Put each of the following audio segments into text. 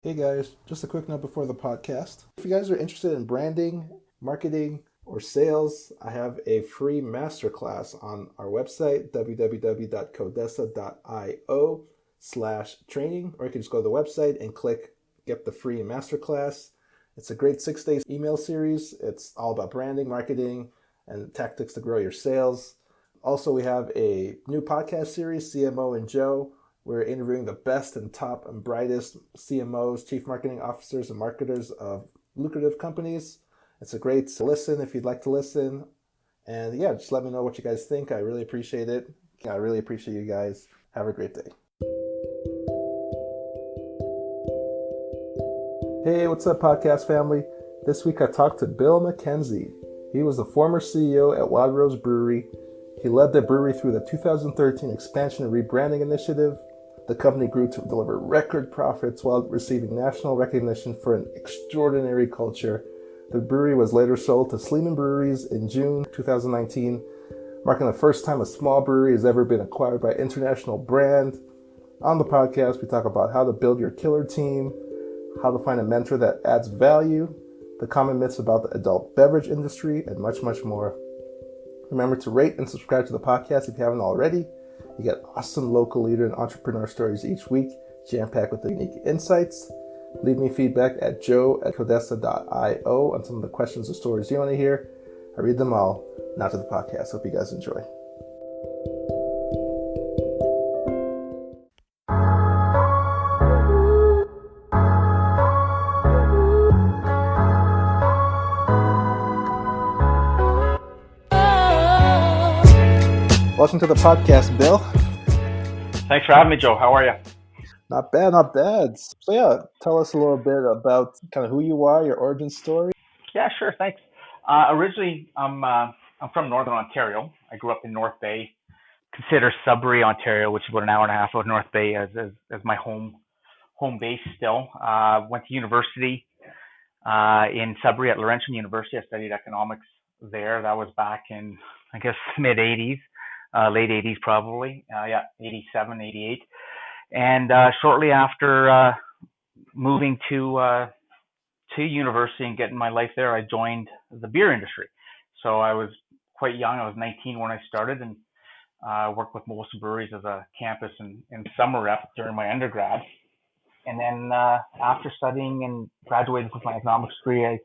Hey guys, just a quick note before the podcast. If you guys are interested in branding, marketing, or sales, I have a free masterclass on our website, www.codessa.io/training, or you can just go to the website and click Get the Free Masterclass. It's a great 6 day email series. It's all about branding, marketing, and tactics to grow your sales. Also, we have a new podcast series, CMO and Joe. We're interviewing the best and top and brightest CMOs, chief marketing officers, and marketers of lucrative companies. It's a great listen if you'd like to listen. And yeah, just let me know what you guys think. I really appreciate it. I really appreciate you guys. Have a great day. Hey, what's up, podcast family? This week I talked to Bill McKenzie. He was the former CEO at Wild Rose Brewery. He led the brewery through the 2013 expansion and rebranding initiative. The company grew to deliver record profits while receiving national recognition for an extraordinary culture. The brewery was later sold to Sleeman Breweries in June 2019, marking the first time a small brewery has ever been acquired by an international brand. On the podcast, we talk about how to build your killer team, how to find a mentor that adds value, the common myths about the adult beverage industry, and much, much more. Remember to rate and subscribe to the podcast if you haven't already. You get awesome local leader and entrepreneur stories each week, jam-packed with unique insights. Leave me feedback at joe@codessa.io on some of the questions or stories you want to hear. I read them all. Now to the podcast. Hope you guys enjoy. Welcome to the podcast, Bill. Thanks for having me, Joe. How are you? Not bad, not bad. So yeah, tell us a little bit about kind of who you are, your origin story. Yeah, sure. Thanks. Originally, I'm from Northern Ontario. I grew up in North Bay. Consider Sudbury, Ontario, which is about an hour and a half out of North Bay, as my home base. Still, went to university in Sudbury at Laurentian University. I studied economics there. That was back in, I guess, mid '80s, late '80s probably. Yeah, '87, '88. And shortly after moving to university and getting my life there, I joined the beer industry. So I was quite young. I was 19 when I started, and worked with Molson Breweries as a campus and summer rep during my undergrad. And then after studying and graduating with my economics degree,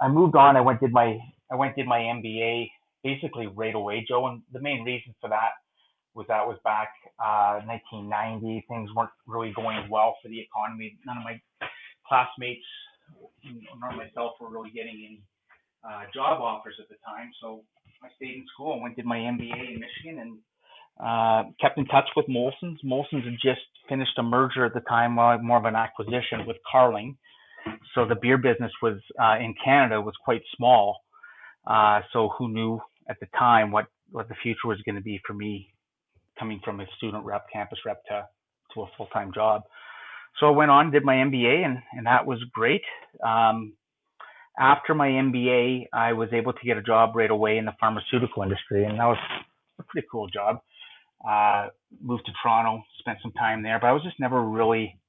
I moved on. I went did my MBA basically right away, Joe. And the main reason for that was back 1990. Things weren't really going well for the economy. None of my classmates, nor myself, were really getting any job offers at the time. So I stayed in school and went did my MBA in Michigan and kept in touch with Molson's. Molson's had just finished a merger at the time, more of an acquisition with Carling. So the beer business was in Canada was quite small. So who knew at the time what the future was going to be for me coming from a student rep, campus rep to a full time job. So I went on, did my MBA, and that was great. After my MBA, I was able to get a job right away in the pharmaceutical industry, and that was a pretty cool job. Uh, Moved to Toronto, spent some time there, but I was just never really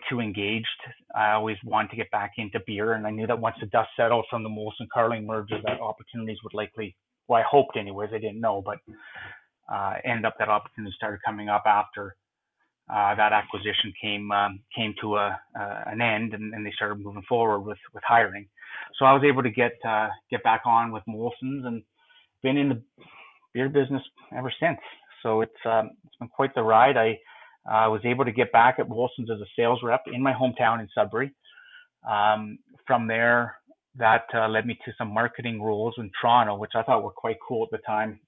too engaged. I always wanted to get back into beer, and I knew that once the dust settled from the Molson Carling merger, that opportunities would likely, well, I hoped anyways, I didn't know, but ended up that opportunity started coming up after that acquisition came to an end, and they started moving forward with hiring. So I was able to get back on with Molson's and been in the beer business ever since. So it's been quite the ride. I was able to get back at Molson's as a sales rep in my hometown in Sudbury. From there, that led me to some marketing roles in Toronto, which I thought were quite cool at the time.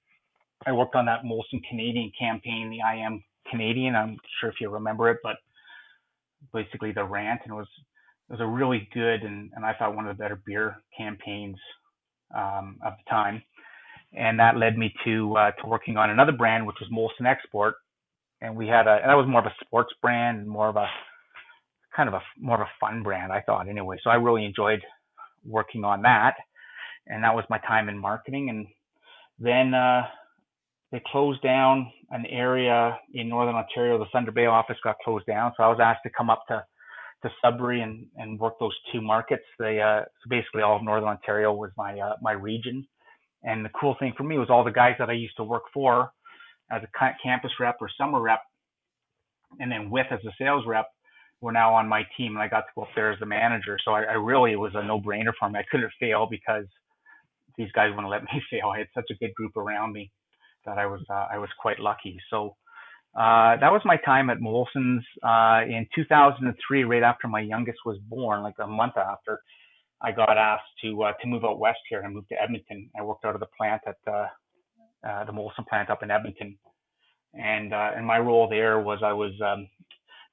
I worked on that Molson Canadian campaign, the I Am Canadian. I'm sure if you remember it, but basically the rant, and it was a really good and I thought one of the better beer campaigns of the time. And that led me to working on another brand, which was Molson Export, and and that was more of a sports brand and more of a more of a fun brand, I thought anyway. So I really enjoyed working on that, and that was my time in marketing. And then they closed down an area in Northern Ontario. The Thunder Bay office got closed down, so I was asked to come up to Sudbury and worked those two markets. So basically all of Northern Ontario was my region. And the cool thing for me was all the guys that I used to work for as a campus rep or summer rep, and then with as a sales rep, were now on my team, and I got to go up there as the manager. So I really, it was a no-brainer for me. I couldn't fail because these guys wouldn't let me fail. I had such a good group around me that I was quite lucky. So that was my time at Molson's in 2003, right after my youngest was born, like a month after. I got asked to move out west here and moved to Edmonton. I worked out of the plant at the Molson plant up in Edmonton, and my role there was I was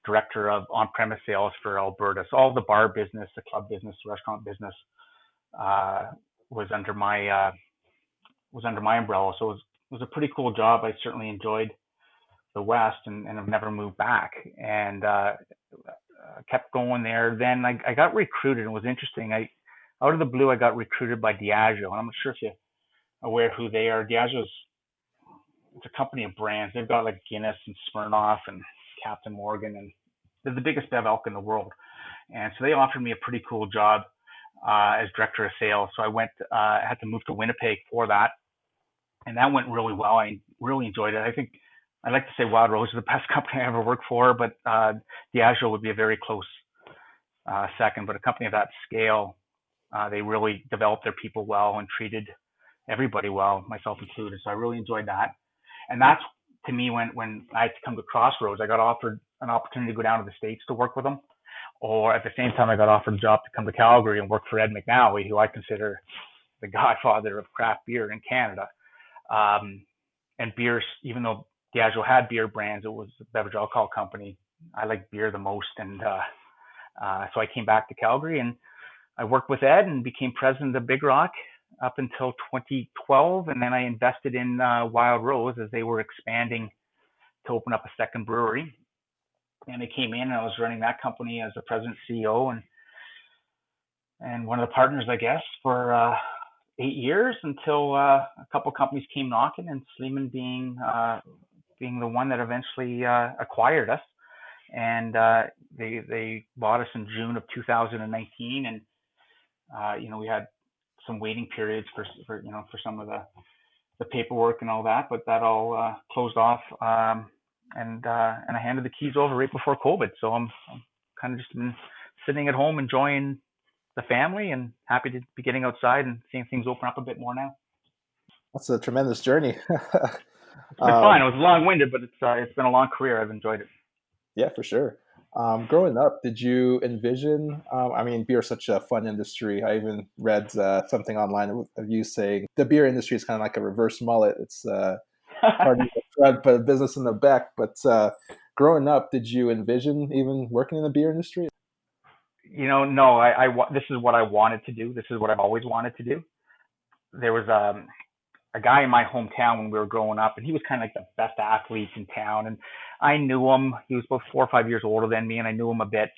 director of on-premise sales for Alberta. So all the bar business, the club business, the restaurant business was under my umbrella. So it was a pretty cool job. I certainly enjoyed the West, and I've never moved back, and kept going there. Then I got recruited. It was interesting. Out of the blue, I got recruited by Diageo, and I'm not sure if you're aware who they are. Diageo's, it's a company of brands. They've got like Guinness and Smirnoff and Captain Morgan, and they're the biggest bev alc in the world. And so they offered me a pretty cool job as director of sales. So I had to move to Winnipeg for that, and that went really well. I really enjoyed it. I think I like to say Wild Rose is the best company I ever worked for, but Diageo would be a very close second. But a company of that scale, they really developed their people well and treated everybody well, myself included. So I really enjoyed that. And that's, to me, when I had to come to Crossroads, I got offered an opportunity to go down to the States to work with them. Or at the same time, I got offered a job to come to Calgary and work for Ed McNally, who I consider the godfather of craft beer in Canada. And beers, even though Diageo had beer brands, it was a beverage alcohol company. I like beer the most. And so I came back to Calgary, and I worked with Ed and became president of Big Rock up until 2012. And then I invested in Wild Rose as they were expanding to open up a second brewery. And I came in and I was running that company as the president CEO and one of the partners, I guess, for 8 years until a couple companies came knocking, and Sleeman being the one that eventually acquired us. And they bought us in June of 2019, and we had some waiting periods for some of the paperwork and all that, but that all closed off. And I handed the keys over right before COVID. So I'm kind of just been sitting at home enjoying the family and happy to be getting outside and seeing things open up a bit more now. That's a tremendous journey. It's been fun. It was long-winded, but it's been a long career. I've enjoyed it. Yeah, for sure. Growing up, did you envision, beer is such a fun industry. I even read something online of you saying the beer industry is kind of like a reverse mullet. It's party in the front, but business in the back. But growing up, did you envision even working in the beer industry? No. This is what I wanted to do. This is what I've always wanted to do. There was a guy in my hometown when we were growing up, and he was kind of like the best athlete in town. And I knew him. He was about 4 or 5 years older than me, and I knew him a bit.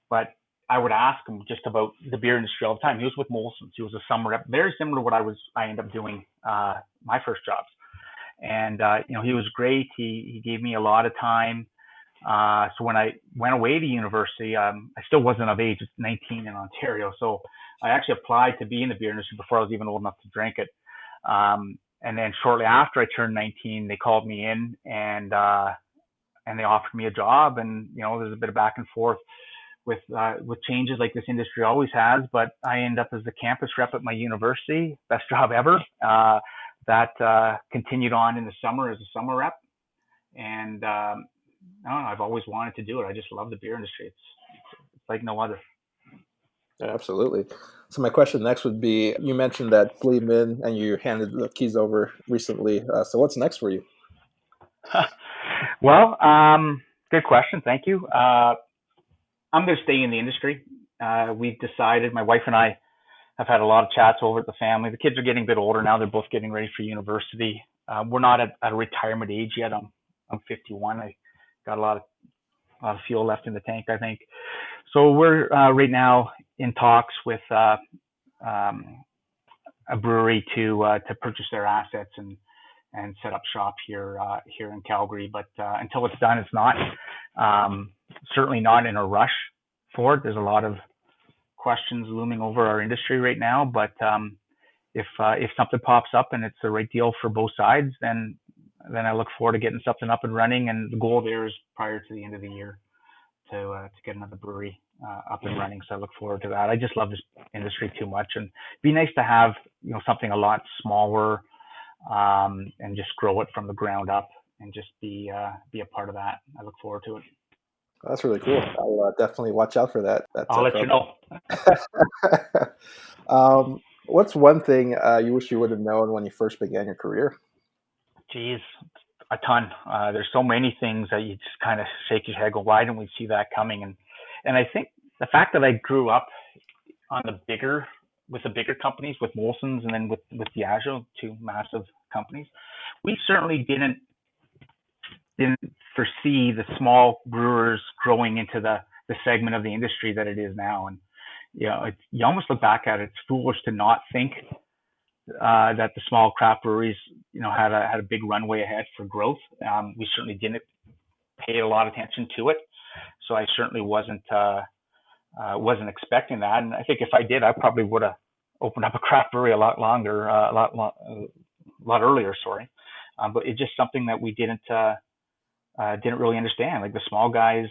But I would ask him just about the beer industry all the time. He was with Molson's. He was a summer rep, very similar to what I ended up doing my first jobs. And he was great. He gave me a lot of time. So when I went away to university, I still wasn't of age. It's 19 in Ontario. So I actually applied to be in the beer industry before I was even old enough to drink it. And then shortly after I turned 19, they called me in and they offered me a job. And, there's a bit of back and forth with changes like this industry always has. But I ended up as the campus rep at my university, best job ever. That continued on in the summer as a summer rep. And I've always wanted to do it. I just love the beer industry. It's like no other. Yeah, absolutely. So my question next would be, you mentioned that Sleeman and you handed the keys over recently. So what's next for you? Well, good question. Thank you. I'm going to stay in the industry. We've decided, my wife and I have had a lot of chats over at the family. The kids are getting a bit older now. They're both getting ready for university. We're not at a retirement age yet. I'm 51. I got a lot of fuel left in the tank, I think. So we're right now in talks with a brewery to purchase their assets and set up shop here in Calgary. But until it's done, it's not. Certainly not in a rush forward. There's a lot of questions looming over our industry right now, but if something pops up and it's the right deal for both sides, then I look forward to getting something up and running. And the goal there is prior to the end of the year to get another brewery up and running. So I look forward to that. I just love this industry too much, and it'd be nice to have something a lot smaller, and just grow it from the ground up and just be a part of that. I look forward to it. That's really cool. I'll definitely watch out for that I'll let you know. What's one thing you wish you would have known when you first began your career? Geez, a ton. There's so many things that you just kind of shake your head, go, why didn't we see that coming? And I think the fact that I grew up on with the bigger companies, with Molson's and then with Diageo, two massive companies, we certainly didn't foresee the small brewers growing into the segment of the industry that it is now. And you almost look back at it, it's foolish to not think that the small craft breweries, had a big runway ahead for growth. We certainly didn't pay a lot of attention to it, so I certainly wasn't expecting that. And I think if I did, I probably would have opened up a craft brewery a lot longer, a lot earlier. Sorry, but it's just something that we didn't really understand. Like the small guys,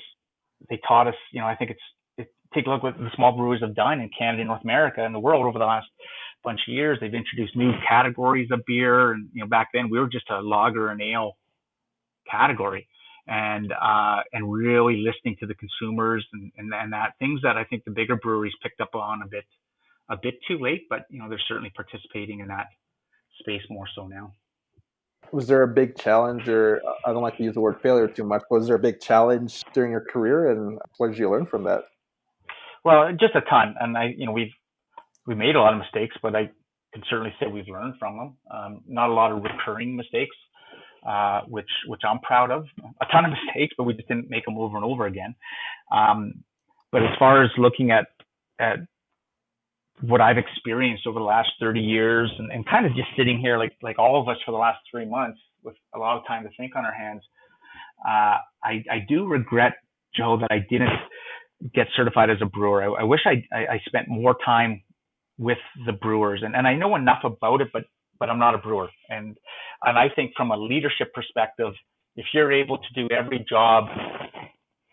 they taught us. I think take a look what the small brewers have done in Canada, North America, and the world over the last bunch of years. They've introduced new categories of beer, and back then we were just a lager and ale category, and really listening to the consumers and that things that I think the bigger breweries picked up on a bit too late, but they're certainly participating in that space more so now. Was there a big challenge, or I don't like to use the word failure too much, but was there a big challenge during your career, and what did you learn from that? Well, just a ton, and we made a lot of mistakes, but I can certainly say we've learned from them. Not a lot of recurring mistakes, which I'm proud of. A ton of mistakes, but we just didn't make them over and over again. But as far as looking at what I've experienced over the last 30 years, and kind of just sitting here like all of us for the last 3 months with a lot of time to think on our hands, I do regret, Joe, that I didn't get certified as a brewer. I wish I spent more time with the brewers, and I know enough about it, but I'm not a brewer. And I think from a leadership perspective, if you're able to do every job,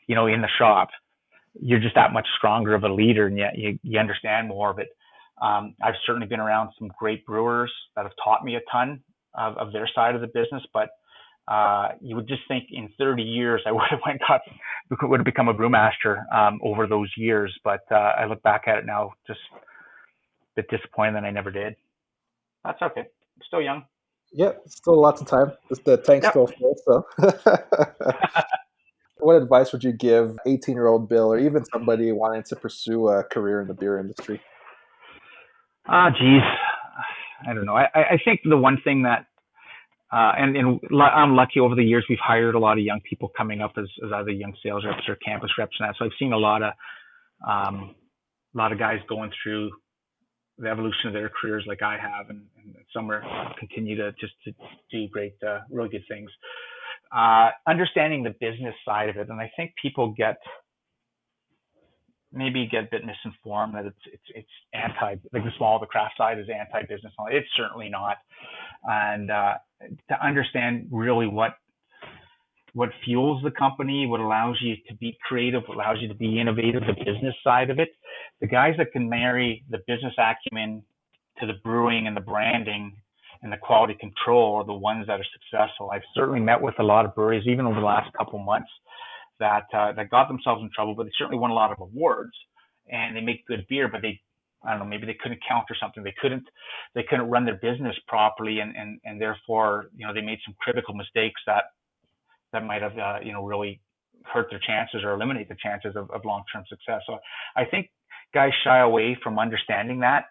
in the shop, you're just that much stronger of a leader, and you understand more of it. I've certainly been around some great brewers that have taught me a ton of their side of the business, but you would just think in 30 years I would have become a brewmaster over those years. But I look back at it now, just a bit disappointed that I never did. That's okay. I'm still young. Yeah, still lots of time. The tank's still full, so. What advice would you give 18-year-old Bill, or even somebody wanting to pursue a career in the beer industry? Geez, I don't know. I think the one thing that, and I'm lucky over the years, we've hired a lot of young people coming up as either young sales reps or campus reps and that. So I've seen a lot of guys going through the evolution of their careers like I have, and some continue to do great, really good things. Understanding the business side of it, and I think people maybe get a bit misinformed that it's the craft side is anti-business. It's certainly not. And to understand really what fuels the company, what allows you to be creative, what allows you to be innovative, the business side of it, the guys that can marry the business acumen to the brewing and the branding and the quality control are the ones that are successful. I've certainly met with a lot of breweries, even over the last couple of months, that got themselves in trouble, but they certainly won a lot of awards and they make good beer, but I don't know, maybe they couldn't count or something. They couldn't run their business properly, and therefore, they made some critical mistakes that might have, really hurt their chances or eliminate the chances of long-term success. So I think guys shy away from understanding that.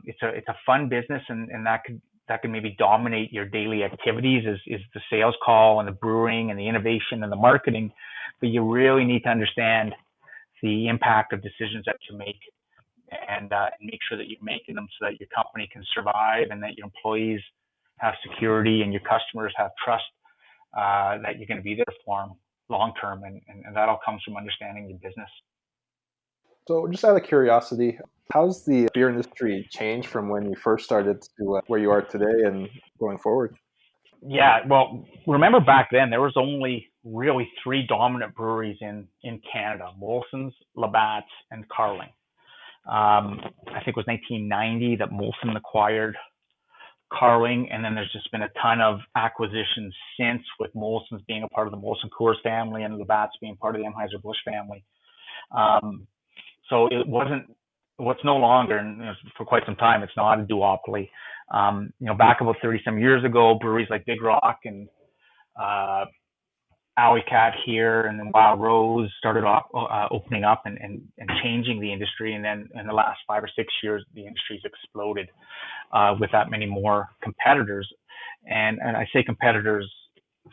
It's a fun business, and that can maybe dominate your daily activities is the sales call and the brewing and the innovation and the marketing, but you really need to understand the impact of decisions that you make, and make sure that you're making them so that your company can survive and that your employees have security and your customers have trust that you're going to be there for them long term, and that all comes from understanding your business. So, just out of curiosity, how's the beer industry changed from when you first started to where you are today and going forward? Yeah, well, remember back then there was only really three dominant breweries in Canada: Molson's, Labatt's, and Carling. I think it was 1990 that Molson acquired Carling, and then there's just been a ton of acquisitions since, with Molson's being a part of the Molson Coors family and Labatt's being part of the Anheuser-Busch family. Um, so it wasn't, what's no longer, and for quite some time, it's not a duopoly. Back about 30 some years ago, breweries like Big Rock and uh, Alley Cat here and then Wild Rose started off, opening up and changing the industry. And then in the last 5 or 6 years, the industry's exploded with that many more competitors. And I say competitors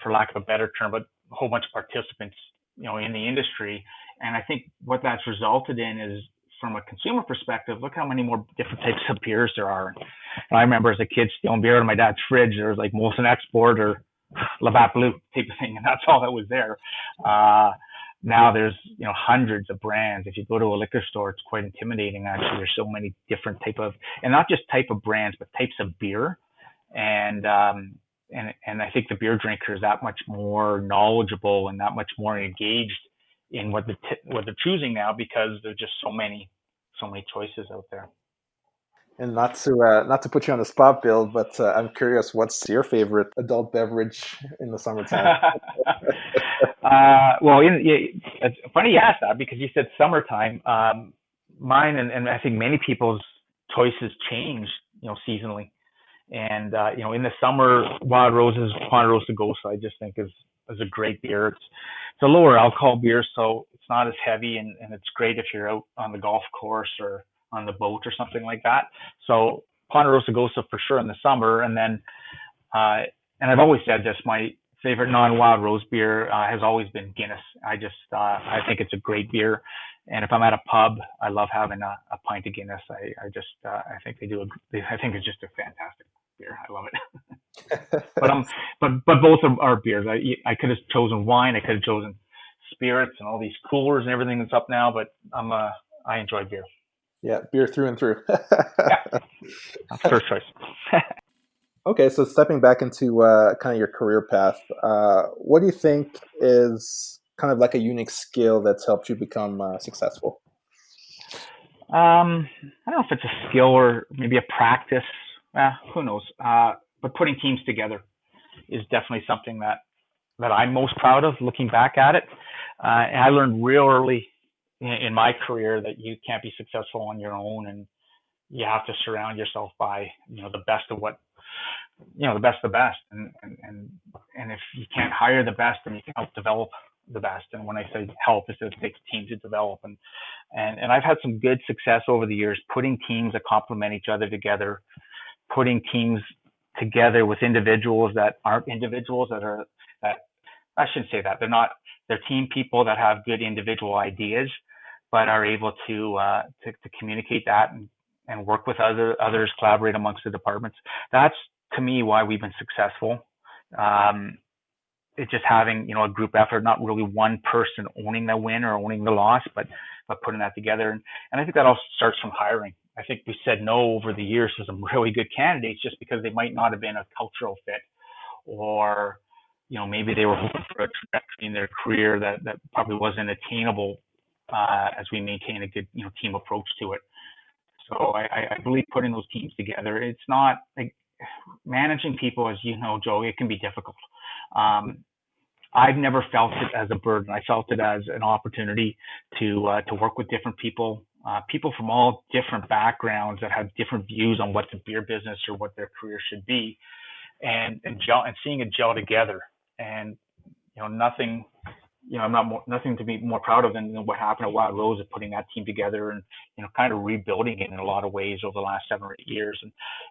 for lack of a better term, but a whole bunch of participants, in the industry. And I think what that's resulted in is, from a consumer perspective, look how many more different types of beers there are. And I remember as a kid stealing beer out of my dad's fridge. There was like Molson Export or Labatt Blue type of thing, and that's all that was there. Now there's hundreds of brands. If you go to a liquor store, it's quite intimidating. Actually, there's so many different type of, and not just type of brands, but types of beer. And I think the beer drinker is that much more knowledgeable and that much more engaged in what they're choosing now, because there's just so many choices out there. And not to put you on the spot, Bill, but I'm curious, what's your favorite adult beverage in the summertime? Well, it's funny you asked that, because you said summertime. Mine and I think many people's choices change, seasonally. And in the summer, Wild Rose's Ponderosa Ghost, I just think is a great beer. It's a lower alcohol beer, so it's not as heavy, and it's great if you're out on the golf course or on the boat or something like that. So Ponderosa Ghost for sure in the summer, and then and I've always said this, my favorite non-Wild Rose beer has always been Guinness. I think it's a great beer, and if I'm at a pub, I love having a pint of Guinness. I think I think it's just a fantastic beer. I love it. But both are beers. I could have chosen wine. I could have chosen spirits and all these coolers and everything that's up now. But I enjoy beer. Yeah, beer through and through. Yeah, first choice. Okay, so stepping back into kind of your career path, what do you think is kind of like a unique skill that's helped you become successful? I don't know if it's a skill or maybe a practice. Who knows? But putting teams together is definitely something that I'm most proud of looking back at it. And I learned real early in my career that you can't be successful on your own, and you have to surround yourself by the best of what the best of the best, and if you can't hire the best, then you can help develop the best. And when I say help, it takes a team to develop, and I've had some good success over the years putting teams that complement each other together, putting teams together with individuals that aren't individuals that I shouldn't say that they're team people that have good individual ideas, but are able to communicate that and work with others, collaborate amongst the departments. That's to me why we've been successful. It's just having a group effort, not really one person owning the win or owning the loss, but putting that together. And I think that all starts from hiring. I think we said no over the years to some really good candidates just because they might not have been a cultural fit, or maybe they were hoping for a trajectory in their career that probably wasn't attainable as we maintain a good team approach to it. So I believe putting those teams together, it's not like managing people, as you know, Joe, it can be difficult. I've never felt it as a burden. I felt it as an opportunity to work with different people, people from all different backgrounds that have different views on what the beer business or what their career should be, and seeing it gel together. And nothing nothing to be more proud of than what happened at Wild Rose, of putting that team together and kind of rebuilding it in a lot of ways over the last 7 or 8 years.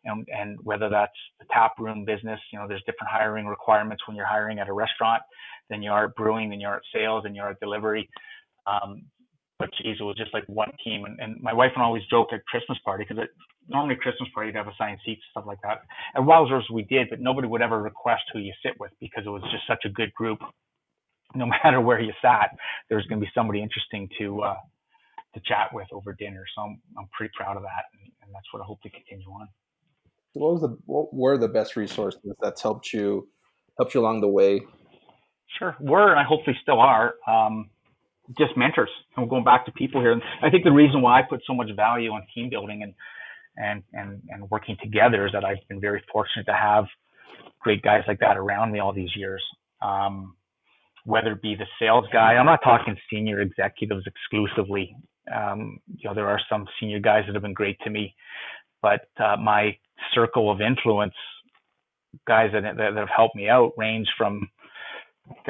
And whether that's the tap room business, there's different hiring requirements when you're hiring at a restaurant than you are at brewing, than you are at sales, than you are at delivery. But geez, it was just like one team. And my wife and I always joke at Christmas party, because normally at Christmas party you'd have assigned seats, stuff like that. At Wild Rose we did, but nobody would ever request who you sit with, because it was just such a good group. No matter where you sat, there's going to be somebody interesting to to chat with over dinner. So I'm pretty proud of that, and that's what I hope to continue on. What were the best resources that's helped you along the way? Sure, were and I hopefully still are. Just mentors. I'm going back to people here, and I think the reason why I put so much value on team building and working together is that I've been very fortunate to have great guys like that around me all these years. Whether it be the sales guy, I'm not talking senior executives exclusively. There are some senior guys that have been great to me, but my circle of influence, guys that have helped me out, range from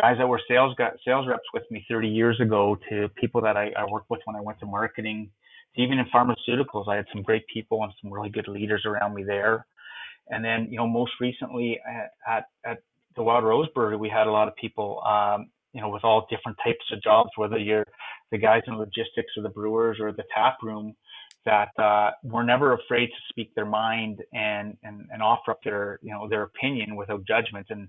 guys that were sales reps with me 30 years ago to people that I worked with when I went to marketing. Even in pharmaceuticals, I had some great people and some really good leaders around me there. And then, most recently at the Wild Rose Brewery, we had a lot of people, with all different types of jobs, whether you're the guys in logistics or the brewers or the tap room, that were never afraid to speak their mind and offer up their opinion without judgment. And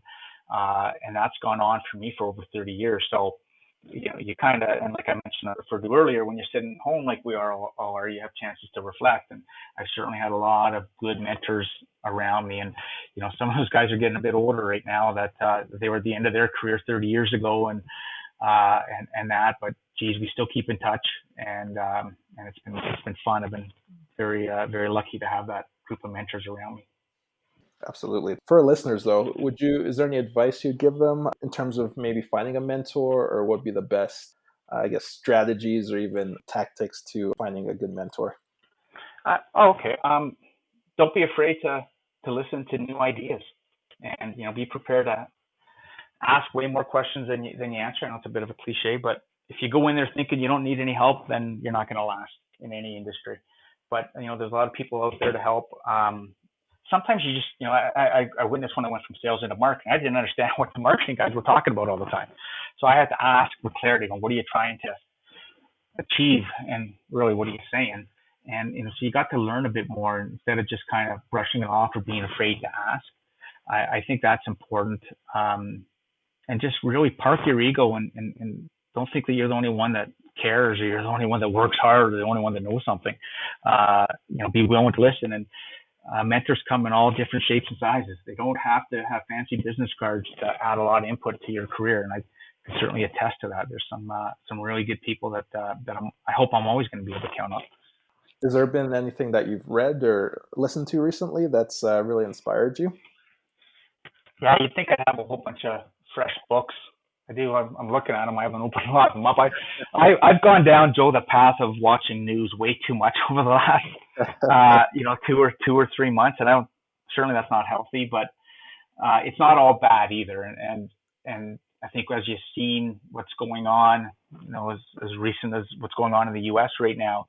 that's gone on for me for over 30 years. So, you kind of, and like I mentioned, I referred to earlier, when you're sitting home like we all are, you have chances to reflect. And I certainly had a lot of good mentors around me. And, some of those guys are getting a bit older right now that they were at the end of their career 30 years ago and that, but geez, we still keep in touch. And it's been fun. I've been very, very lucky to have that group of mentors around me. Absolutely. For our listeners, though, is there any advice you'd give them in terms of maybe finding a mentor, or what would be the best, strategies or even tactics to finding a good mentor? Okay. Don't be afraid to listen to new ideas, and be prepared to ask way more questions than you answer. I know it's a bit of a cliche, but if you go in there thinking you don't need any help, then you're not going to last in any industry. But there's a lot of people out there to help. Sometimes you just, I witnessed when I went from sales into marketing, I didn't understand what the marketing guys were talking about all the time. So I had to ask with clarity, what are you trying to achieve? And really, what are you saying? And, so you got to learn a bit more instead of just kind of brushing it off or being afraid to ask. I think that's important. And just really park your ego and don't think that you're the only one that cares, or you're the only one that works hard, or the only one that knows something. Be willing to listen. And mentors come in all different shapes and sizes. They don't have to have fancy business cards to add a lot of input to your career. And I can certainly attest to that. There's some really good people that I hope I'm always going to be able to count on. Has there been anything that you've read or listened to recently that's really inspired you? Yeah, you'd think I'd have a whole bunch of fresh books. I do. I'm looking at them. I haven't opened a lot of them up. I've gone down, Joe, the path of watching news way too much over the last, 2 or 3 months, and certainly that's not healthy, but it's not all bad either. And I think as you've seen what's going on, as recent as what's going on in the U.S. right now,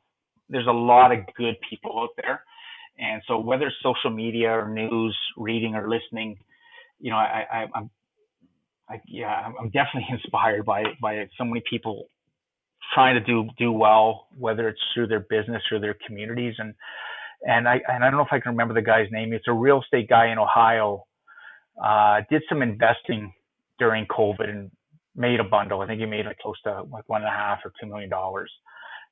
there's a lot of good people out there. And so whether it's social media or news, reading or listening, I'm definitely inspired by so many people trying to do well, whether it's through their business or their communities. And I don't know if I can remember the guy's name. It's a real estate guy in Ohio, did some investing during COVID and made a bundle. I think he made close to $1.5 or $2 million.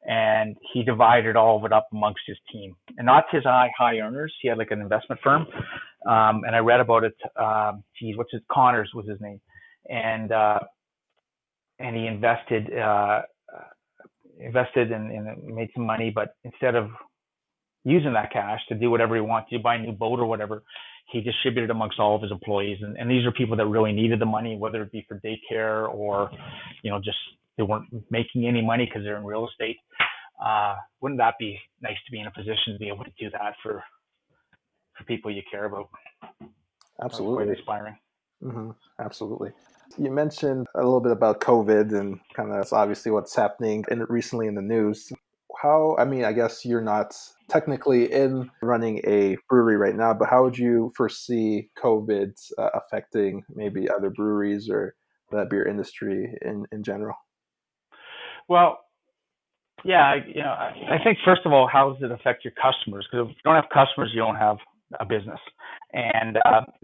And he divided all of it up amongst his team, and not his high earners. He had an investment firm. And I read about it. Connors was his name. And he invested and made some money, but instead of using that cash to do whatever he wanted to, buy a new boat or whatever, he distributed amongst all of his employees. And these are people that really needed the money, whether it be for daycare or, just they weren't making any money because they're in real estate. Wouldn't that be nice to be in a position to be able to do that for people you care about? Absolutely. Quite inspiring. Mm-hmm. Absolutely. You mentioned a little bit about COVID and kind of obviously what's happening recently in the news. I guess you're not technically in running a brewery right now, but how would you foresee COVID affecting maybe other breweries or the beer industry in general? Well, yeah, I think first of all, how does it affect your customers? Because if you don't have customers, you don't have a business. And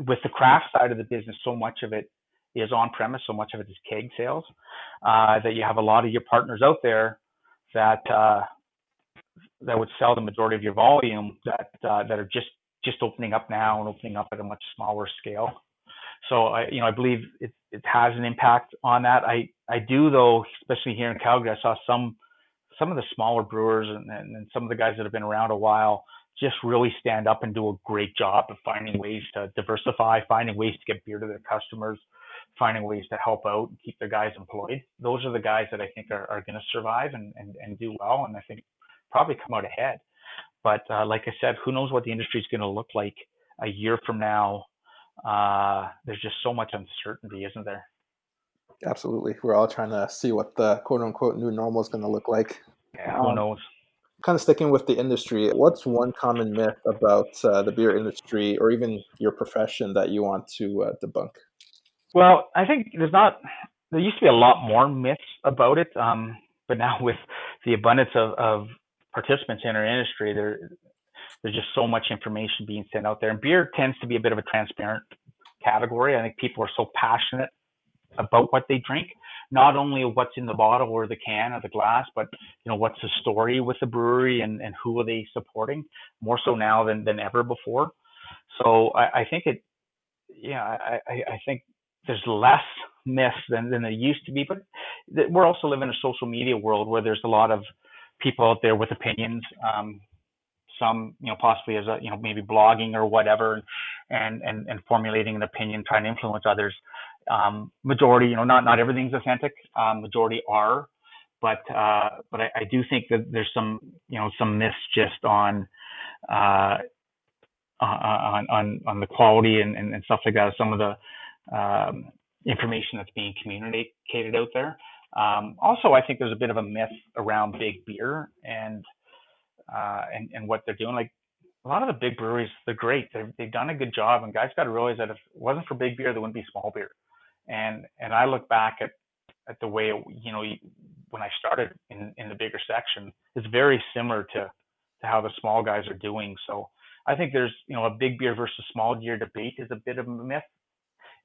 with the craft side of the business, so much of it is on premise, so much of it is keg sales, that you have a lot of your partners out there that that would sell the majority of your volume that are just opening up now and opening up at a much smaller scale. So I believe it has an impact on that. I do though, especially here in Calgary, I saw some of the smaller brewers and some of the guys that have been around a while just really stand up and do a great job of finding ways to diversify, finding ways to get beer to their customers, finding ways to help out and keep their guys employed. Those are the guys that I think are going to survive and do well, and I think probably come out ahead. But like I said, who knows what the industry is going to look like a year from now? There's just so much uncertainty, isn't there? Absolutely. We're all trying to see what the quote unquote new normal is going to look like. Yeah, who knows? Kind of sticking with the industry, what's one common myth about the beer industry or even your profession that you want to debunk? Well, I think there used to be a lot more myths about it, but now with the abundance of participants in our industry, there's just so much information being sent out there. And beer tends to be a bit of a transparent category. I think people are so passionate about what they drink, not only what's in the bottle or the can or the glass, but what's the story with the brewery and who are they supporting, more so now than ever before. So I think I think there's less myths than there used to be, but we're also living in a social media world where there's a lot of people out there with opinions. Some, possibly as maybe blogging or whatever, and formulating an opinion, trying to influence others. Majority, not everything's authentic. Majority are, but I do think that there's some myths just on the quality and stuff like that. Some of the information that's being communicated out there. Also, I think there's a bit of a myth around big beer and what they're doing. Like a lot of the big breweries, they're great. They've done a good job, and guys got to realize that if it wasn't for big beer, there wouldn't be small beer. And I look back at the way when I started in the bigger section, it's very similar to how the small guys are doing. So I think there's a big beer versus small beer debate is a bit of a myth.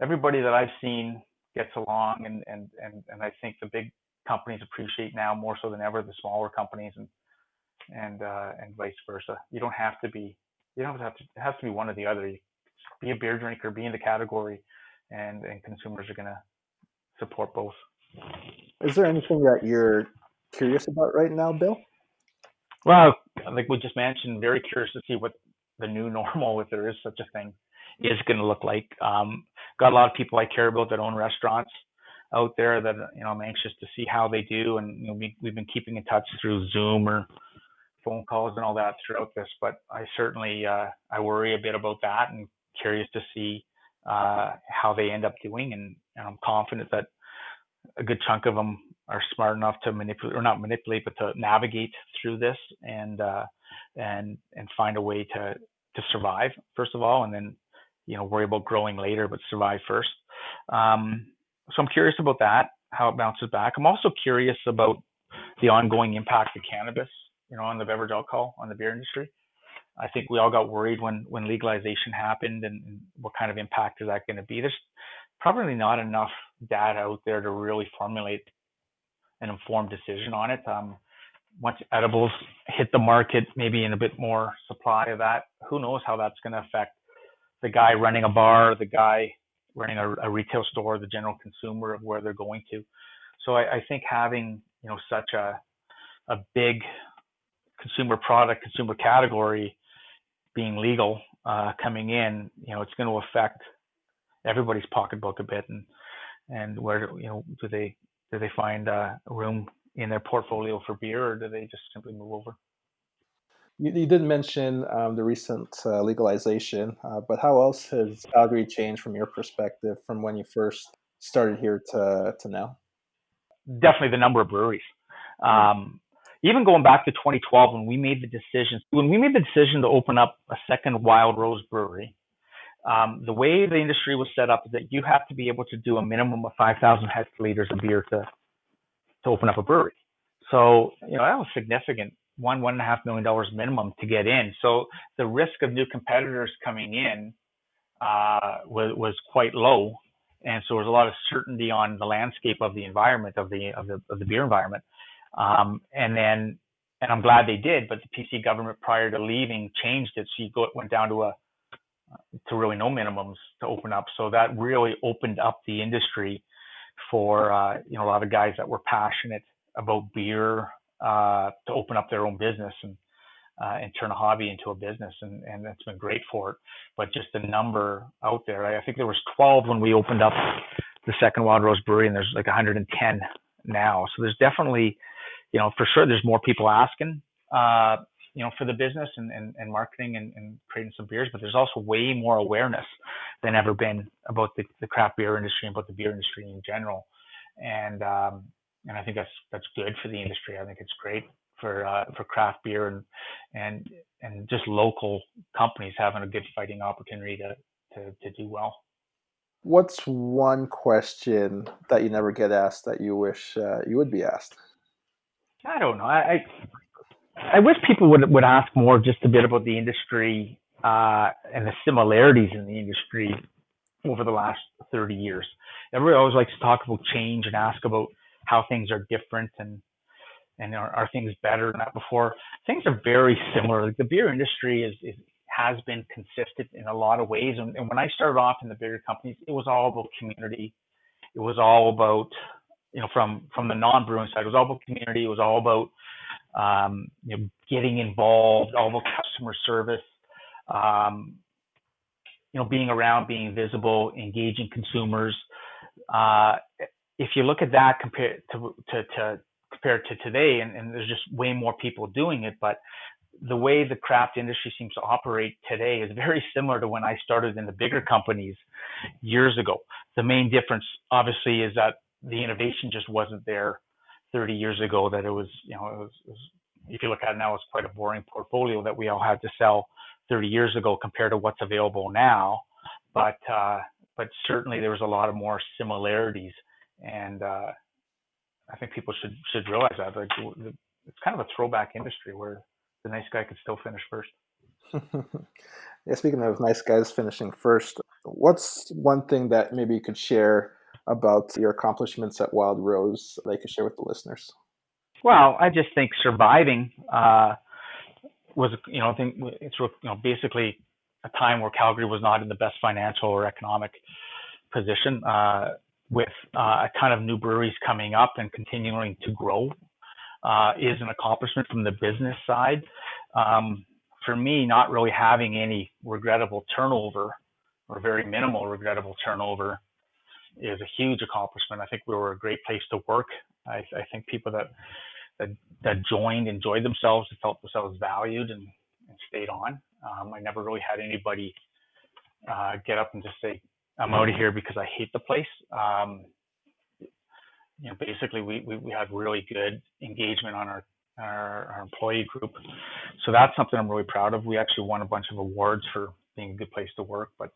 Everybody that I've seen gets along, and I think the big companies appreciate now more so than ever the smaller companies, and vice versa. You don't have to be. You don't have to. It has to be one or the other. You be a beer drinker, be in the category, and consumers are going to support both. Is there anything that you're curious about right now, Bill? Well, like we just mentioned, very curious to see what the new normal, if there is such a thing, is going to look like. Got a lot of people I care about that own restaurants out there that I'm anxious to see how they do, and we've been keeping in touch through Zoom or phone calls and all that throughout this. But I certainly I worry a bit about that, and curious to see how they end up doing, and I'm confident that a good chunk of them are smart enough to manipulate, or not manipulate, but to navigate through this and find a way to survive first of all, and then worry about growing later, but survive first. So I'm curious about that, how it bounces back. I'm also curious about the ongoing impact of cannabis, on the beverage alcohol, on the beer industry. I think we all got worried when legalization happened, and what kind of impact is that going to be? There's probably not enough data out there to really formulate an informed decision on it. Once edibles hit the market, maybe in a bit more supply of that, who knows how that's going to affect the guy running a bar, the guy running a retail store, the general consumer of where they're going to. So I think having such a big consumer product, consumer category being legal coming in, it's going to affect everybody's pocketbook a bit, and where do they find room in their portfolio for beer, or do they just simply move over? You did mention the recent legalization, but how else has Calgary changed from your perspective from when you first started here to now? Definitely the number of breweries. Even going back to 2012, when we made the decision to open up a second Wild Rose brewery, the way the industry was set up is that you have to be able to do a minimum of 5,000 hectoliters of beer to open up a brewery. So that was significant. $1.5 million minimum to get in. So the risk of new competitors coming in was quite low, and so there was a lot of certainty on the landscape of the environment of the beer environment. And I'm glad they did, but the PC government prior to leaving changed it. So went down to really no minimums to open up. So that really opened up the industry for, a lot of guys that were passionate about beer, to open up their own business and turn a hobby into a business. And that's been great for it. But just the number out there, I think there was 12 when we opened up the second Wild Rose Brewery, and there's like 110 now. So there's definitely, for sure, there's more people asking, for the business and marketing and creating some beers, but there's also way more awareness than ever been about the craft beer industry and about the beer industry in general. And I think that's good for the industry. I think it's great for craft beer and just local companies having a good fighting opportunity to do well. What's one question that you never get asked that you wish you would be asked? I don't know. I wish people would ask more just a bit about the industry and the similarities in the industry over the last 30 years. Everybody always likes to talk about change and ask about how things are different and are things better than that before. Things are very similar. Like the beer industry has been consistent in a lot of ways. And when I started off in the bigger companies, it was all about community. It was all about, from the non-brewing side, it was all about community. It was all about getting involved, all about customer service, being around, being visible, engaging consumers. If you look at that compared to today, and there's just way more people doing it, but the way the craft industry seems to operate today is very similar to when I started in the bigger companies years ago. The main difference, obviously, is that the innovation just wasn't there 30 years ago. That it was, if you look at it now, it's quite a boring portfolio that we all had to sell 30 years ago compared to what's available now. But certainly there was a lot of more similarities, and I think people should realize that. Like, it's kind of a throwback industry where the nice guy could still finish first. Yeah, speaking of nice guys finishing first, what's one thing that maybe you could share about your accomplishments at Wild Rose that you could share with the listeners? Well, I just think surviving was, I think it's basically a time where Calgary was not in the best financial or economic position, with a ton of new breweries coming up and continuing to grow, is an accomplishment from the business side. For me, not really having any regrettable turnover or very minimal regrettable turnover is a huge accomplishment. I think we were a great place to work. I think people that joined enjoyed themselves and felt themselves valued and stayed on. I never really had anybody get up and just say, I'm out of here because I hate the place. Basically we had really good engagement on our employee group. So that's something I'm really proud of. We actually won a bunch of awards for being a good place to work, but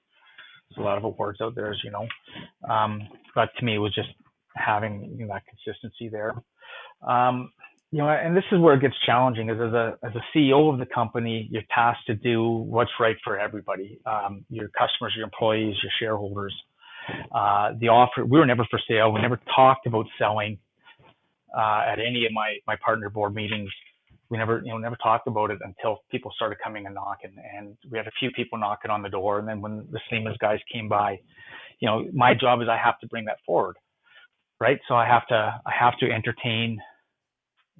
there's a lot of awards out there, as you know. But to me, it was just having that consistency there. And this is where it gets challenging, is as a CEO of the company, you're tasked to do what's right for everybody, your customers, your employees, your shareholders. The offer, we were never for sale. We never talked about selling at any of my partner board meetings. We never talked about it until people started coming and knocking, and we had a few people knocking on the door. And then when the Sleeman guys came by, my job is I have to bring that forward, right? So I have to entertain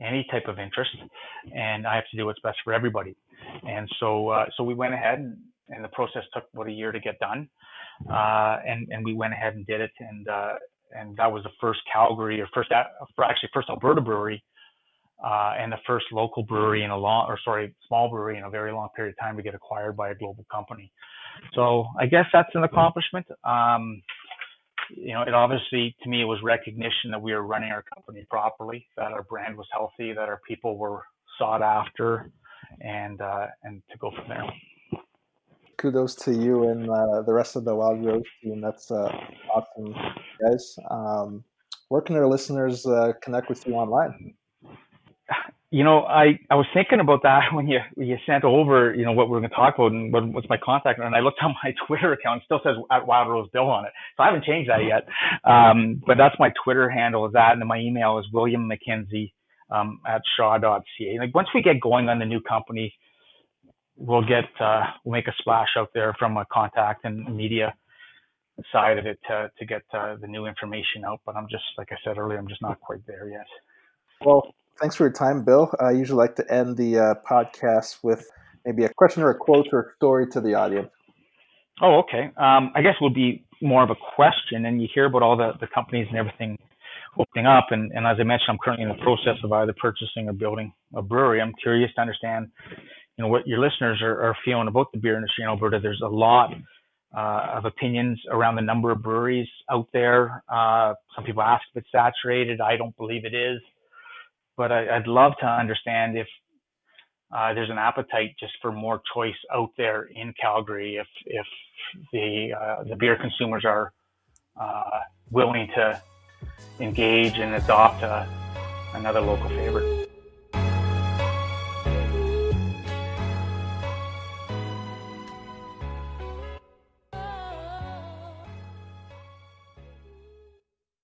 any type of interest, and I have to do what's best for everybody. And so we went ahead, and the process took about a year to get done. And we went ahead and did it. And that was the first Calgary first Alberta brewery, and the first local brewery small brewery in a very long period of time to get acquired by a global company. So I guess that's an accomplishment. It obviously, to me, it was recognition that we were running our company properly, that our brand was healthy, that our people were sought after, and to go from there. Kudos to you and the rest of the Wild Rose team. That's awesome, guys. Where can our listeners connect with you online? I was thinking about that when you sent over, what we're going to talk about and what's my contact, and I looked on my Twitter account. It still says at Wild Rose Bill on it, so I haven't changed that yet. But that's my Twitter handle, is that, and then my email is William McKenzie at shaw.ca. Like once we get going on the new company, we'll make a splash out there from a contact and media side of it to get the new information out. But I'm just, like I said earlier, I'm just not quite there yet. Well, thanks for your time, Bill. I usually like to end the podcast with maybe a question or a quote or a story to the audience. Oh, okay. I guess it would be more of a question. And you hear about all the companies and everything opening up. And as I mentioned, I'm currently in the process of either purchasing or building a brewery. I'm curious to understand, what your listeners are feeling about the beer industry in Alberta. There's a lot of opinions around the number of breweries out there. Some people ask if it's saturated. I don't believe it is, but I'd love to understand if there's an appetite just for more choice out there in Calgary. If the beer consumers are willing to engage and adopt another local favorite.